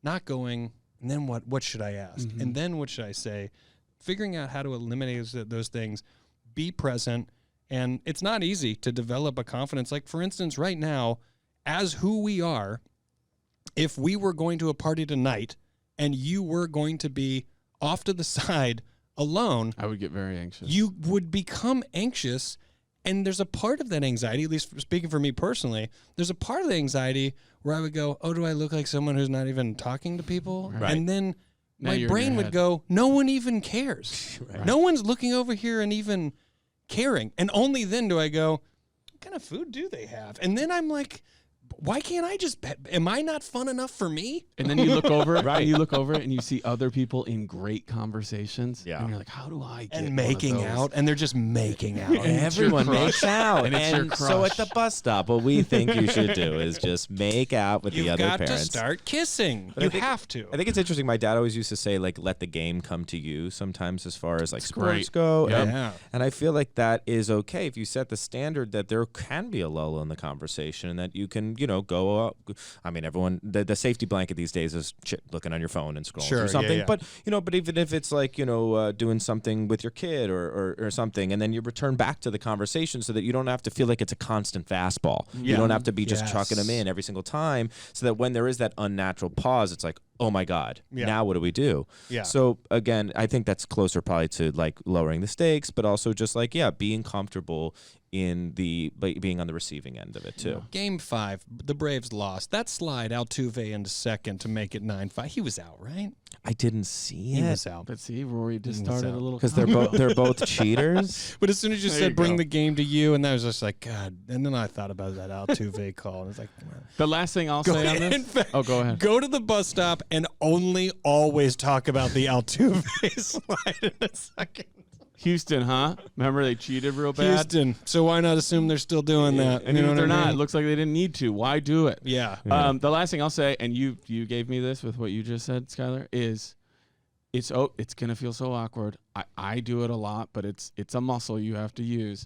not going, and then what should I ask? Mm-hmm. And then what should I say? Figuring out how to eliminate those things, be present. And it's not easy to develop a confidence. Like, for instance, right now, as who we are, if we were going to a party tonight and you were going to be off to the side alone, I would get very anxious. You would become anxious, and there's a part of that anxiety, at least speaking for me personally, there's a part of the anxiety where I would go, oh, do I look like someone who's not even talking to people? Right. And then Now my brain would go, no one even cares. Right. No one's looking over here and even caring. And only then do I go, what kind of food do they have? And then I'm like, why can't I just, am I not fun enough for me? And then you look over it, and you look over it and you see other people in great conversations. Yeah. And you're like, how do I get and making out, and they're just making out. And everyone makes out. And it's your crush. So at the bus stop, what we think you should do is just make out with the other parents. You've got to start kissing. You have to. I think it's interesting. My dad always used to say, like, let the game come to you sometimes as far as like sports great. go. Yep. And I feel like that is okay if you set the standard that there can be a lull in the conversation and that you can, go up. I mean, everyone, the safety blanket these days is looking on your phone and scrolling through something. Yeah. But even if it's like, doing something with your kid or something, and then you return back to the conversation so that you don't have to feel like it's a constant fastball. Yeah. You don't have to be just chucking them in every single time, so that when there is that unnatural pause, it's like, oh my God, now what do we do? Yeah. So again, I think that's closer probably to like lowering the stakes, but also just like, being comfortable in being on the receiving end of it too. Game 5, the Braves lost. That slide, Altuve into second to make it 9-5. He was out, right? I didn't see it. He was out. But see, Rory just started a little because they're both cheaters. But as soon as you said bring the game to you, and that was just like, God. And then I thought about that Altuve call, and it's like, the last thing I'll say on this. In fact, go ahead. Go to the bus stop and only always talk about the Altuve slide in a second. Houston, huh? Remember they cheated real bad? Houston. So why not assume they're still doing that? And even if they're not, it looks like they didn't need to. Why do it? Yeah. The last thing I'll say, and you gave me this with what you just said, Skylar, is it's gonna feel so awkward. I do it a lot, but it's a muscle you have to use.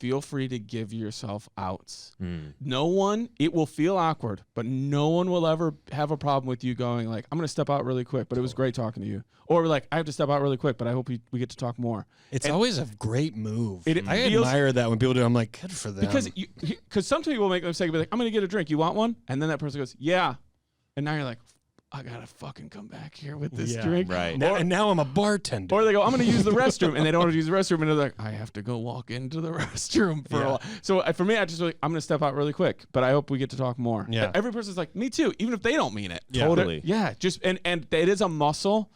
Feel free to give yourself outs. No one, it will feel awkward, but no one will ever have a problem with you going like, I'm going to step out really quick, but it was great talking to you. Or like, I have to step out really quick, but I hope we get to talk more. It's always a great move. I admire that when people do it. I'm like, good for them. Because some people will make a mistake and be like, I'm going to get a drink. You want one? And then that person goes, yeah. And now you're like, I gotta fucking come back here with this drink. Right. And now I'm a bartender. Or they go, I'm gonna use the restroom, and they don't want to use the restroom, and they're like, I have to go walk into the restroom for a while. So for me, I just like, I'm gonna step out really quick, but I hope we get to talk more. Yeah. Every person's like, me too, even if they don't mean it. Yeah. Totally. Yeah. Just and it is a muscle,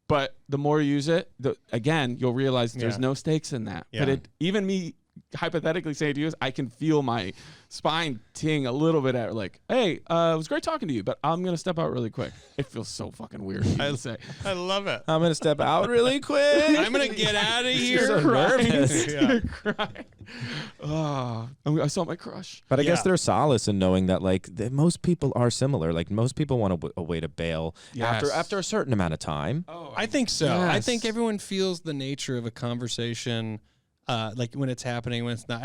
but the more you use it, again, you'll realize there's no stakes in that. Yeah. But even me hypothetically saying to you is, I can feel my spine ting a little bit at like, hey, it was great talking to you, but I'm gonna step out really quick. It feels so fucking weird to say. I love it. I'm gonna step out really quick. I'm gonna get out of here. So nervous. You're crying. Oh, I saw my crush. But I guess there's solace in knowing that like most people are similar. Like most people want a way to bail after a certain amount of time. Oh, I think so. Yes. I think everyone feels the nature of a conversation. Like when it's happening, when it's not.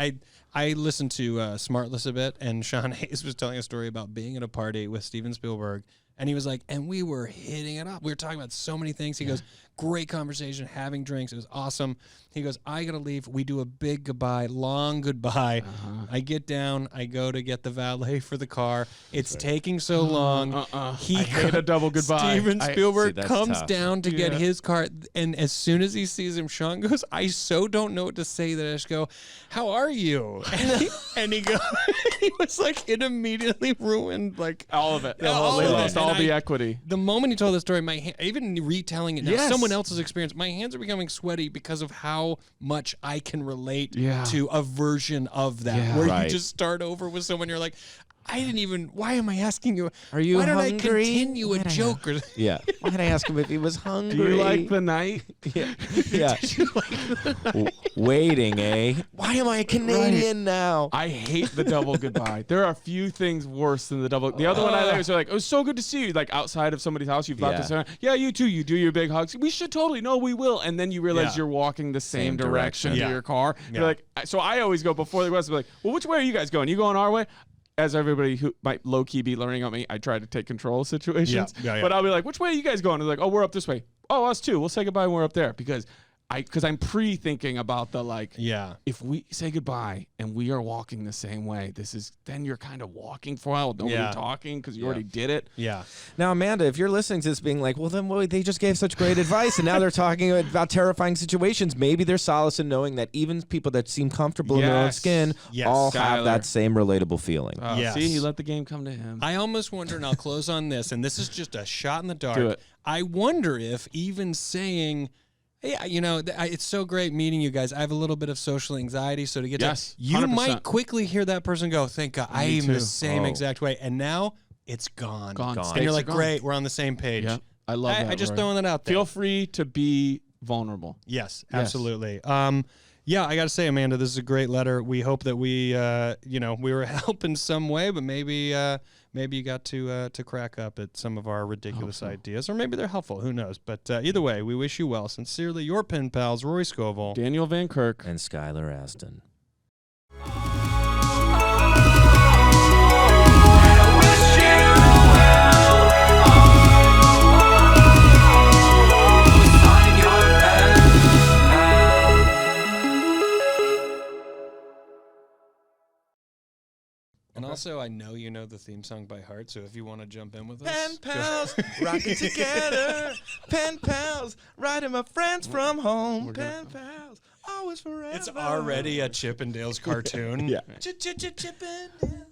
I listened to Smartless a bit, and Sean Hayes was telling a story about being at a party with Steven Spielberg, and he was like, and we were hitting it up. We were talking about so many things. He goes, great conversation, having drinks. It was awesome. He goes, I got to leave. We do a big goodbye, long goodbye. I get down. I go to get the valet for the car. It's taking so long. I hate a double goodbye. Steven Spielberg comes tough. down to get his car, and as soon as he sees him, Sean goes, I so don't know what to say that I just go, how are you? And he goes, he was like, it immediately ruined like all of it. They lost all the equity. The moment he told the story, even retelling it now, Yes. someone else's experience, my hands are becoming sweaty because of how much I can relate to a version of that, where you just start over with someone, you're like, I didn't even. Why am I asking you? Are you Why hungry? don't I continue a joke? Yeah. Why did I ask him if he was hungry? Do you like the night? Yeah. Waiting, eh? Why am I a Canadian now? I hate the double goodbye. There are a few things worse than the double. The other one I like was like, it was so good to see you. Like outside of somebody's house, you've got this. Yeah, you too. You do your big hugs. We should totally. No, we will. And then you realize you're walking the same direction to your car. You're like, so I always go before the rest. Be like, well, which way are you guys going? You going our way? As everybody who might low-key be learning on me, I try to take control of situations. But I'll be like, which way are you guys going? They're like, oh, we're up this way. Oh, us too. We'll say goodbye when we're up there. Because I'm pre-thinking about the like, if we say goodbye and we are walking the same way, then you're kind of walking for a while with nobody talking because you already did it. Yeah. Now, Amanda, if you're listening to this being like, well, then they just gave such great advice and now they're talking about terrifying situations, maybe there's solace in knowing that even people that seem comfortable in their own skin all have that same relatable feeling. See, he let the game come to him. I almost wonder, and I'll close on this, and this is just a shot in the dark. Do it. I wonder if even saying, hey, it's so great meeting you guys. I have a little bit of social anxiety, so to get to you 100%. might quickly hear that person go, thank God, I am the same exact way. And now it's gone. And you're like, great, we're on the same page. Yeah. I love that. I just throwing that out there. Feel free to be vulnerable. Yes, absolutely. Yeah, I got to say, Amanda, this is a great letter. We hope that we were help in some way, but maybe you got to crack up at some of our ridiculous ideas, or maybe they're helpful. Who knows? But either way, we wish you well. Sincerely, your pen pals, Rory Scovel, Daniel Van Kirk, and Skylar Astin. And also, I know you know the theme song by heart, so if you want to jump in with us. Pen pals, rocking together. Pen pals, writing my friends from home. Pen pals, always forever. It's already a Chippendales cartoon. Yeah. Chippendales.